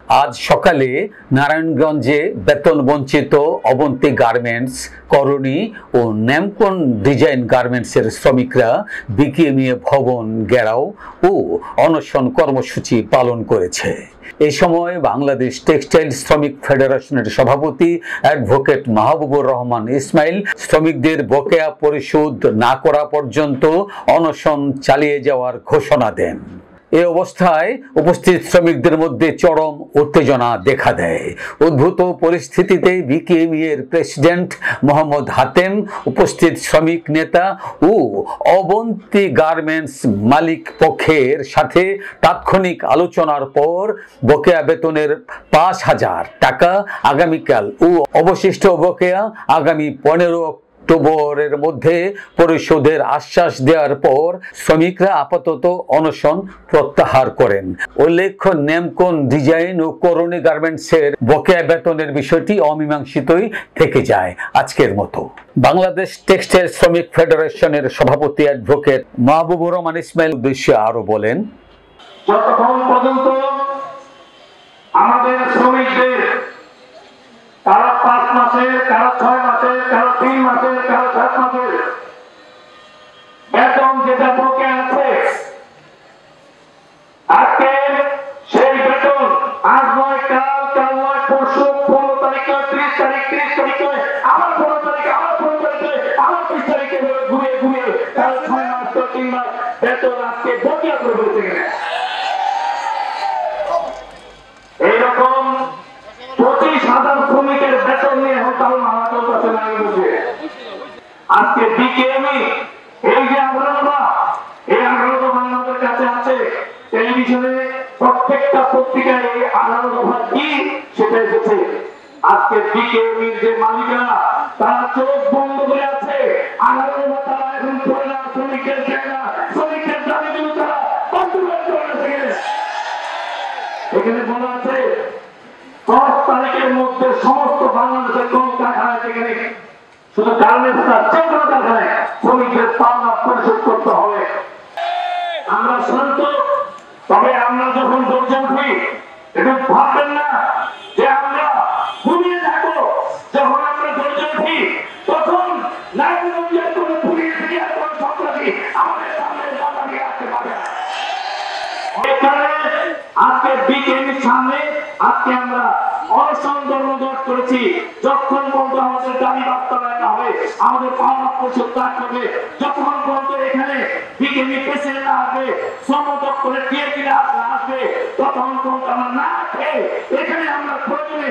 আজ সকালে নারায়ণগঞ্জে বেতন বঞ্চিত অবন্তী গার্মেন্টস, করণী ও ন্যামকন ডিজাইন গার্মেন্টসের শ্রমিকরা বিকেএমইএ ভবন ঘেরাও ও অনশন কর্মসূচি পালন করেছে। এ সময় বাংলাদেশ টেক্সটাইল শ্রমিক ফেডারেশনের সভাপতি অ্যাডভোকেট মাহবুবুর রহমান ইসমাইল শ্রমিকদের বকেয়া পরিশোধ না করা পর্যন্ত অনশন চালিয়ে যাওয়ার ঘোষণা দেন। এ অবস্থায় উপস্থিত শ্রমিকদের মধ্যে চরম উত্তেজনা দেখা দেয়। উদ্ভূত পরিস্থিতিতে বিকেএমইএর প্রেসিডেন্ট মোহাম্মদ হাতেম, উপস্থিত শ্রমিক নেতা ও অবন্তী গার্মেন্টস মালিক পক্ষের সাথে তাৎক্ষণিক আলোচনার পর বকেয়া বেতনের ৫,০০০ টাকা আগামীকাল ও অবশিষ্ট বকেয়া আগামী ১৫ অক্টোবরের মধ্যে পরিশোধের আশ্বাস দেওয়ার পর শ্রমিকরা আপাতত অনশন প্রত্যাহার করেন। উল্লেখ্য, ন্যামকন ডিজাইন ও করণী গার্মেন্টসের বকেয়া বেতনের বিষয়টি অমীমাংসিতই থেকে যায় আজকের মতো। বাংলাদেশ টেক্সটাইল শ্রমিক ফেডারেশনের সভাপতি অ্যাডভোকেট মাহবুবুর রহমান ইসমাইল উদ্দেশ্যে আরো বলেন, যতক্ষণ পর্যন্ত আমাদের শ্রমিকদের কারো ৫ মাসের, কারো ৬ মাসের, কারো ৩ মাসের, কারো ৭ মাসের বেতন যেটা বকেয়া আছে, আজকে সেই বেতন আজ নয় কাল, কাল নয় পরশু, ১৫ তারিখ নয় ৩০ তারিখ, ৩০ তারিখ নয় আবার ১৫ তারিখ, আবার ১৫ তারিখ নয় আবার ৩০ তারিখে ঘুরিয়ে ঘুরিয়ে কারো ৬ মাস, ৩ মাস বেতন আজকে বকেয়া করে ফেলতে গেলে এইরকম ২৫,০০০ শ্রমিকের বেতন নিয়ে হরতাল মামলা চলতেছে নারায়ণগঞ্জে। আজকে বিকেএমই এই যে আন্দোলনটা, এই আন্দোলন আমাদের কাছে আছে, টেলিভিশনে প্রত্যেকটা পত্রিকায় এই আন্দোলন কি সেটা এসেছে। আজকে বিকেএমির যে মালিকেরা তারা চোখ বন্ধ করে আছে, আন্দোলন তারা এখন করে না, শ্রমিকের চায় না, শ্রমিকের দাবিগুলো তারা বাস্তবায়ন করে না। এখানে বলা আছে ১০ তারিখের মধ্যে সমস্ত বাংলাদেশের কোন কারখানায় যেখানে শুধু গার্মেন্টস না, যে কোনো কারখানায় শ্রমিকদের পাওনা পরিশোধ করতে হবে। আমরা শান্ত, তবে আমরা যখন ধৈর্য উঠি একটু ভাববেন না যে আমরা ঘুমিয়ে থাকবো। যখন আমরা ধৈর্য উঠি তখন নারায়ণগঞ্জের কোনো পুলিশ থেকে আর কোনো সন্ত্রাসী আমাদের সামনে বাধা দিয়ে আসতে পারে না। আজকে বিকেএমইর সামনে আজকে আমরা অনশন ধর্মঘট করেছি। যতক্ষণ পর্যন্ত আমাদের দাবি বাস্তবায়ন হবে, আমাদের পাওনা পরিশোধ করবে, যতক্ষণ পর্যন্ত এখানে বিকেএমই প্রেসিডেন্ট আসবে, শ্রম দপ্তরের টিএপিরা আসবে, ততক্ষণ পর্যন্ত আমরা না খেয়ে এখানে আমরা প্রয়োজনে